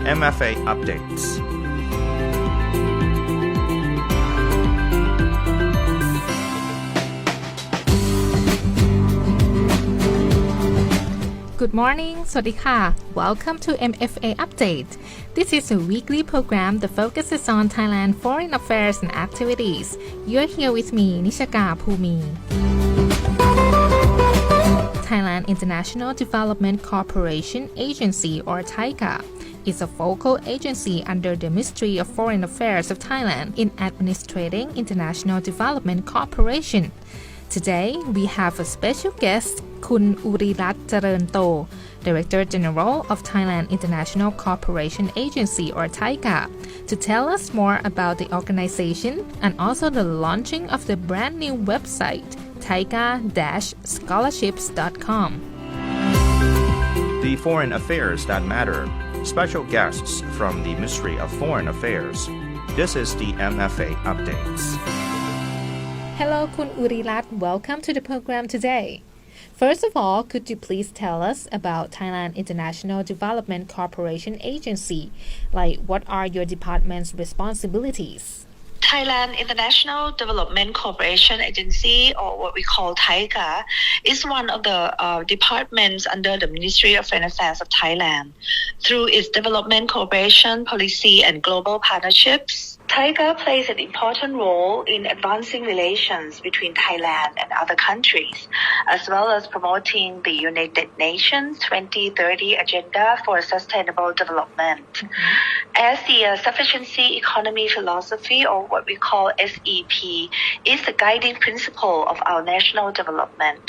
MFA Updates Good morning สวัสดีค่ะ Welcome to MFA Update. This is a weekly program that focuses on Thailand foreign affairs and activities. You're here with me, Nishaka Phumi. Thailand International Development Corporation Agency or Taiga is a focal agency under the Ministry of Foreign Affairs of Thailand in administrating international development cooperation.Today, we have a special guest, Kun Urirat Chareunto, Director General of Thailand International Cooperation Agency or Taiga, to tell us more about the organization and also the launching of the brand new website, taiga-scholarships.com. The Foreign Affairs That Matter. Special guests from the Ministry of Foreign Affairs. This is the MFA Updates.Hello, Kun Urirat. Welcome to the program today. First of all, could you please tell us about Thailand International Development Corporation Agency? Like, what are your department's responsibilities? Thailand International Development Cooperation Agency, or what we call Taiga, is one of the departments under the Ministry of Foreign Affairs of Thailand. Through its development cooperation policy and global partnerships,Taiga plays an important role in advancing relations between Thailand and other countries, as well as promoting the United Nations 2030 Agenda for Sustainable Development. As the Sufficiency Economy Philosophy, or what we call SEP, is the guiding principle of our national development,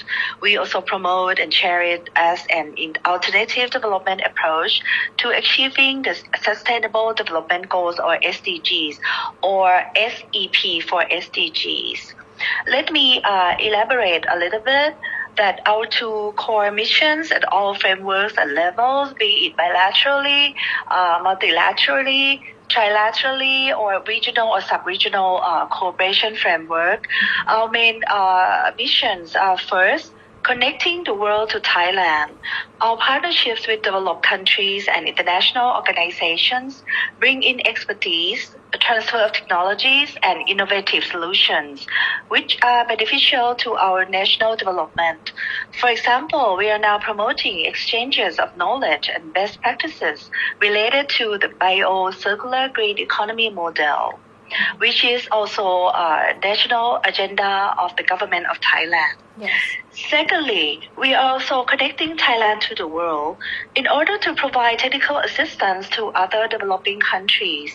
we also promote and share it as an alternative development approach to achieving the Sustainable Development Goals, or SDGs,or SEP for SDGs. Let me elaborate a little bit that our two core missions at all frameworks and levels, be it bilaterally, multilaterally, trilaterally, or regional or sub-regional cooperation framework. Our main missions are first,Connecting the world to Thailand. Our partnerships with developed countries and international organizations bring in expertise, transfer of technologies, and innovative solutions, which are beneficial to our national development. For example, we are now promoting exchanges of knowledge and best practices related to the bio-circular green economy model,which is also a national agenda of the government of Thailand. Yes. Secondly, we are also connecting Thailand to the world in order to provide technical assistance to other developing countries.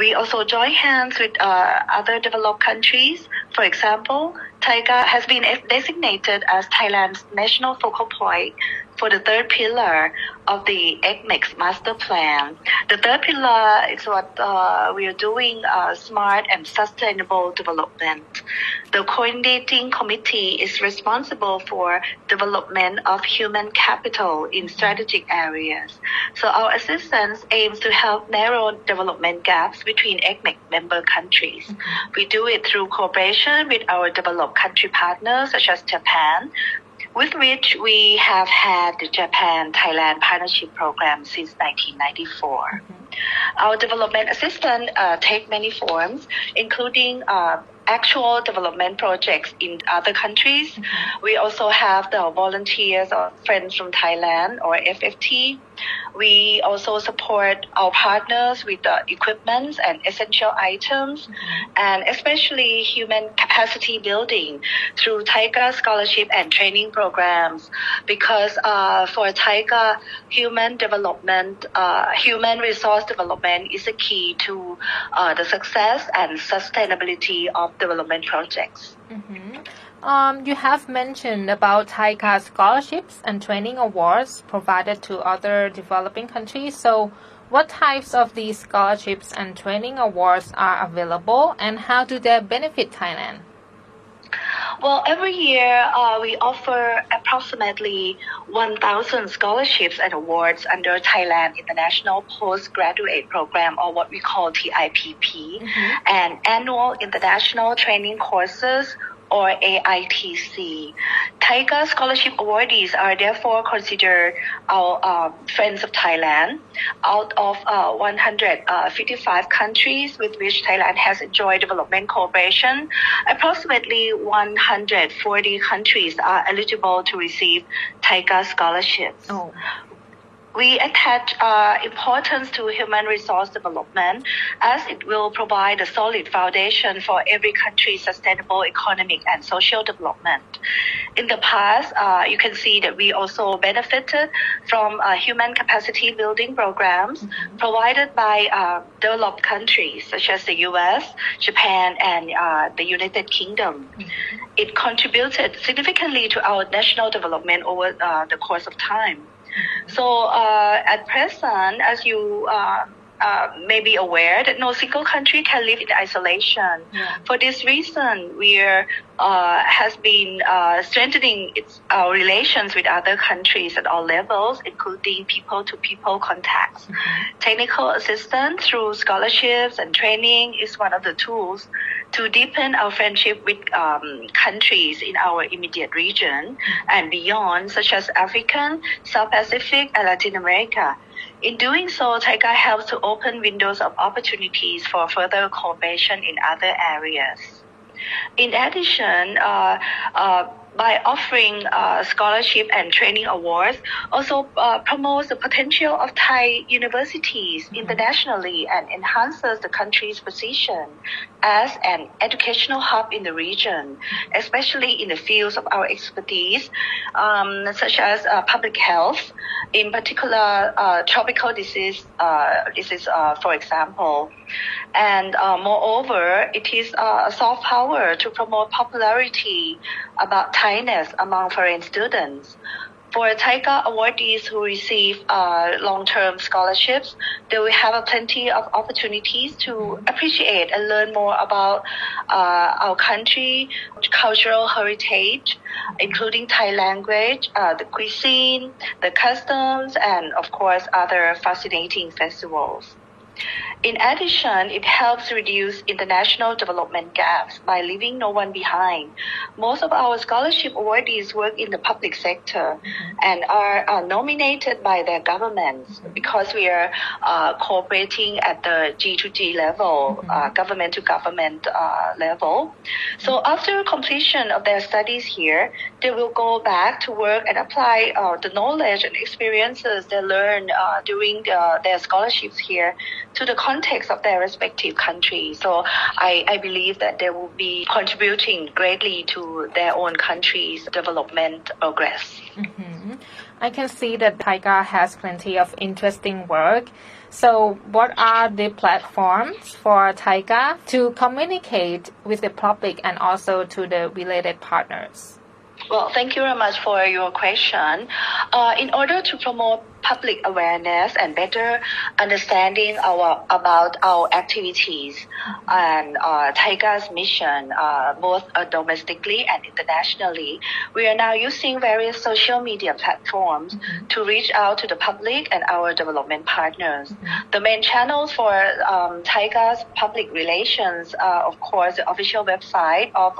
We also join hands with other developed countries. For example, Taiga has been designated as Thailand's national focal point for the third pillar of the ECMEX Master Plan. The third pillar is what we are doing smart and sustainable development. The coordinating committee is responsible for development of human capital in strategic areas. So our assistance aims to help narrow development gaps between ECMEX member countries. We do it through cooperation with our developed country partners such as Japan,with which we have had the Japan-Thailand Partnership Program since 1994. Our development assistance take many forms, including actual development projects in other countries. We also have the volunteers or Friends from Thailand, or FFT. We also support our partners with the equipment and essential items, and especially human capacity building through Taiga scholarship and training programs. Because for Taiga, human resource development is a key to the success and sustainability of development projects. You have mentioned about Taiga scholarships and training awards provided to other developing countries. So, what types of these scholarships and training awards are available, and how do they benefit Thailand? Well, every year we offer approximately 1,000 scholarships and awards under Thailand International Postgraduate Program, or what we call TIPP, and annual international training courses or AITC. Taiga scholarship awardees are therefore considered our friends of Thailand. Out of 155 countries with which Thailand has enjoyed development cooperation, approximately 140 countries are eligible to receive Taiga scholarships. Oh. We attach importance to human resource development as it will provide a solid foundation for every country's sustainable economic and social development. In the past, you can see that we also benefited from human capacity building programs provided by developed countries such as the US, Japan, and the United Kingdom. It contributed significantly to our national development over the course of time. So at present, as you may be aware, that no single country can live in isolation. Yeah. For this reason, we has been strengthening our relations with other countries at all levels, including people-to-people contacts. Technical assistance through scholarships and training is one of the tools to deepen our friendship with countries in our immediate region and beyond, such as African, South Pacific, and Latin America. In doing so, Taiga helps to open windows of opportunities for further cooperation in other areas. In addition, by offering scholarship and training awards, also promotes the potential of Thai universities internationally and enhances the country's position as an educational hub in the region, especially in the fields of our expertise, such as public health, in particular tropical disease, for example. And moreover, it is a soft power to promote popularity about Thainess among foreign students. For Taiga awardees who receive long-term scholarships, they will have plenty of opportunities to appreciate and learn more about our country, cultural heritage, including Thai language, the cuisine, the customs, and of course other fascinating festivals. In addition, it helps reduce international development gaps by leaving no one behind. Most of our scholarship awardees work in the public sector and are nominated by their governments because we are cooperating at the G2G level, government to government level. So after completion of their studies here, they will go back to work and apply the knowledge and experiences they learned during their scholarships here to the context of their respective countries. So I believe that they will be contributing greatly to their own country's development progress. I can see that Taiga has plenty of interesting work. So what are the platforms for Taiga to communicate with the public and also to the related partners? Well, thank you very much for your question. In order to promote public awareness and better understanding about our activities and Taiga's mission, both domestically and internationally, we are now using various social media platforms to reach out to the public and our development partners. The main channels for Taiga's public relations are, of course, the official website of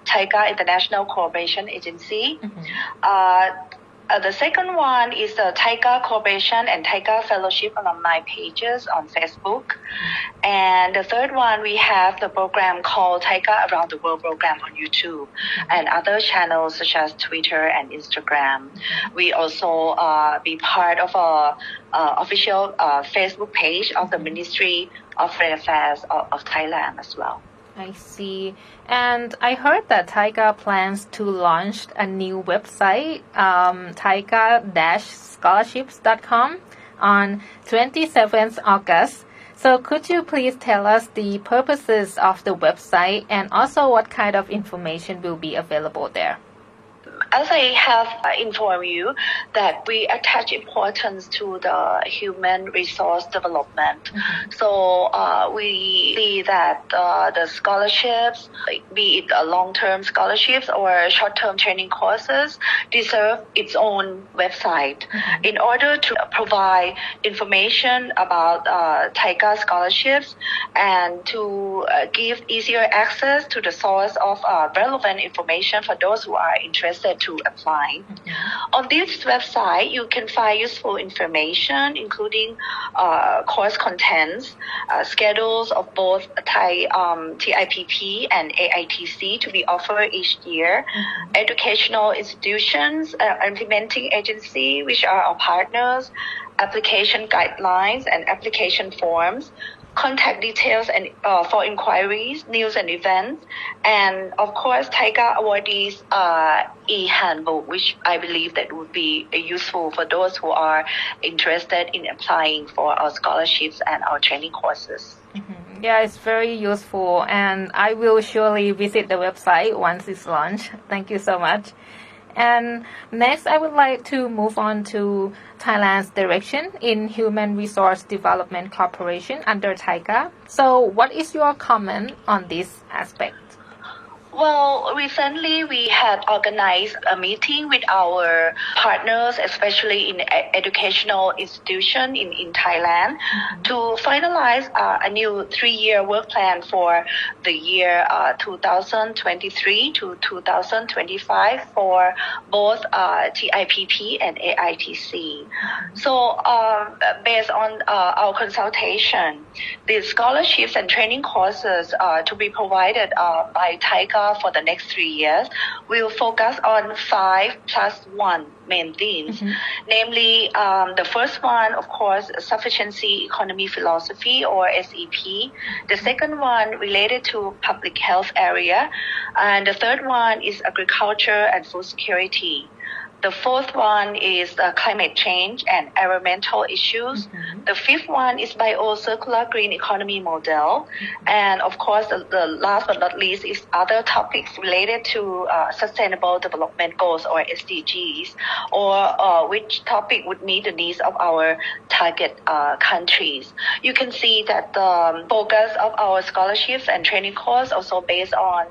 Taiga International Cooperation Agency. The second one is the Taiga Cooperation and Taiga Fellowship alumni pages on Facebook. And the third one, we have the program called Taiga Around the World program on YouTube and other channels such as Twitter and Instagram. We also be part of a official Facebook page of the Ministry of Foreign Affairs of Thailand as well. I see. And I heard that Taiga plans to launch a new website, taiga-scholarships.com, on 27th August. So could you please tell us the purposes of the website and also what kind of information will be available there? As I have informed you that we attach importance to the human resource development. So we see that the scholarships, be it long-term scholarships or short-term training courses, deserve its own website in order to provide information about Taiga scholarships and to give easier access to the source of relevant information for those who are interested to apply. On this website, you can find useful information, including course contents, schedules of both TIPP and AITC to be offered each year, educational institutions, implementing agency, which are our partners, application guidelines and application forms, contact details and for inquiries, news and events, and of course Taiga awardees e-handbook, which I believe that would be useful for those who are interested in applying for our scholarships and our training courses. Yeah, it's very useful, and I will surely visit the website once it's launched. Thank you so much. And next, I would like to move on to Thailand's direction in Human Resource Development Corporation under Taiga. So what is your comment on this aspect? Well, recently we had organized a meeting with our partners, especially in educational institution in Thailand, to finalize a new 3-year work plan for the year 2023 to 2025 for both TIPP and AITC. So based on our consultation, the scholarships and training courses to be provided by Taiga for the next 3 years will focus on 5+1 main themes, namely the first one, of course, sufficiency economy philosophy or SEP. The second one related to public health area, and the third one is agriculture and food security. The fourth one is climate change and environmental issues. The fifth one is bio-circular green economy model. And of course, the last but not least is other topics related to sustainable development goals or SDGs, or which topic would meet the needs of our target countries. You can see that the focus of our scholarships and training course also based on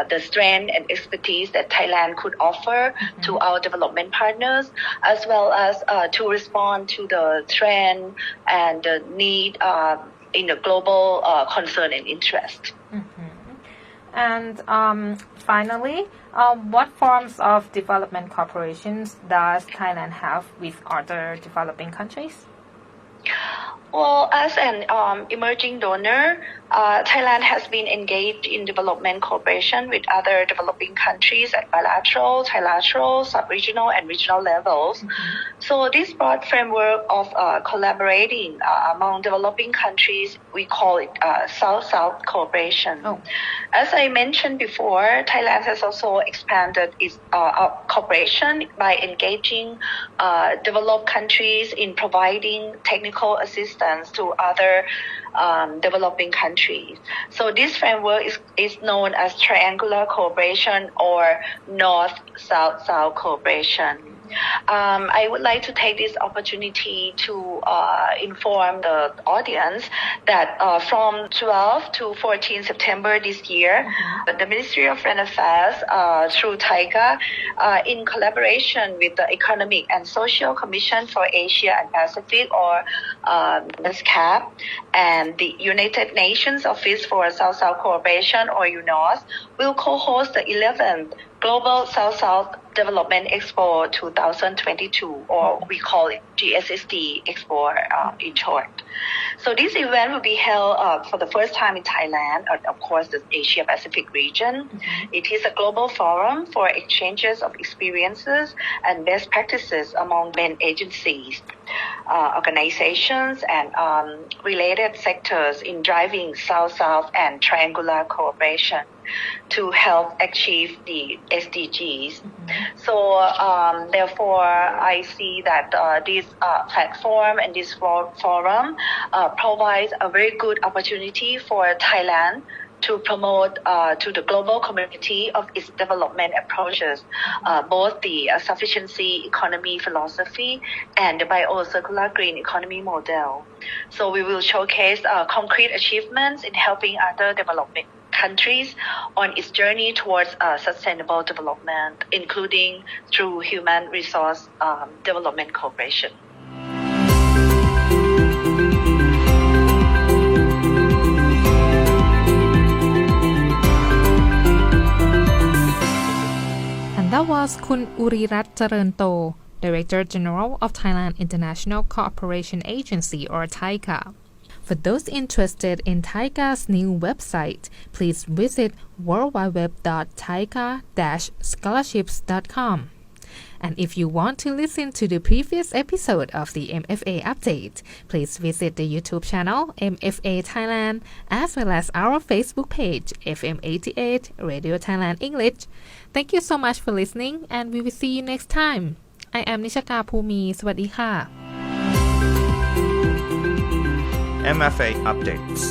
the strength and expertise that Thailand could offer to our development partners, as well as to respond to the trend and the need in the global concern and interest. And finally, what forms of development cooperations does Thailand have with other developing countries? Well, as an emerging donor, Thailand has been engaged in development cooperation with other developing countries at bilateral, trilateral, sub-regional, and regional levels. So this broad framework of collaborating among developing countries, we call it South-South cooperation. As I mentioned before, Thailand has also expanded its cooperation by engaging developed countries in providing technical assistance to other developing countries. So this framework is known as triangular cooperation or North-South-South cooperation. I would like to take this opportunity to inform the audience that from 12 to 14 September this year, the Ministry of Foreign Affairs through Taiga, in collaboration with the Economic and Social Commission for Asia and Pacific, or NSCAP, and the United Nations Office for South-South Cooperation, or UNOS, will co-host the 11th Global South-South Development Expo 2022, or we call it GSSD Expo in short. So this event will be held for the first time in Thailand, of course, the Asia Pacific region. It is a global forum for exchanges of experiences and best practices among main agencies, organizations, and related sectors in driving South-South and triangular cooperation to help achieve the SDGs. So therefore, I see that this platform and this forum provides a very good opportunity for Thailand to promote to the global community of its development approaches, both the sufficiency economy philosophy and the bio-circular green economy model. So we will showcase concrete achievements in helping other developing countries on its journey towards sustainable development, including through human resource development cooperation. That was คุณอุริรัตน์ เจริญโต Director General of Thailand International Cooperation Agency or Taiga. For those interested in Taiga's new website, please visit www.taiga-scholarships.com. And if you want to listen to the previous episode of the MFA update, please visit the YouTube channel MFA Thailand as well as our Facebook page FM88 Radio Thailand English. Thank you so much for listening and we will see you next time. I am นิชกาภูมิ สวัสดีค่ะ MFA updates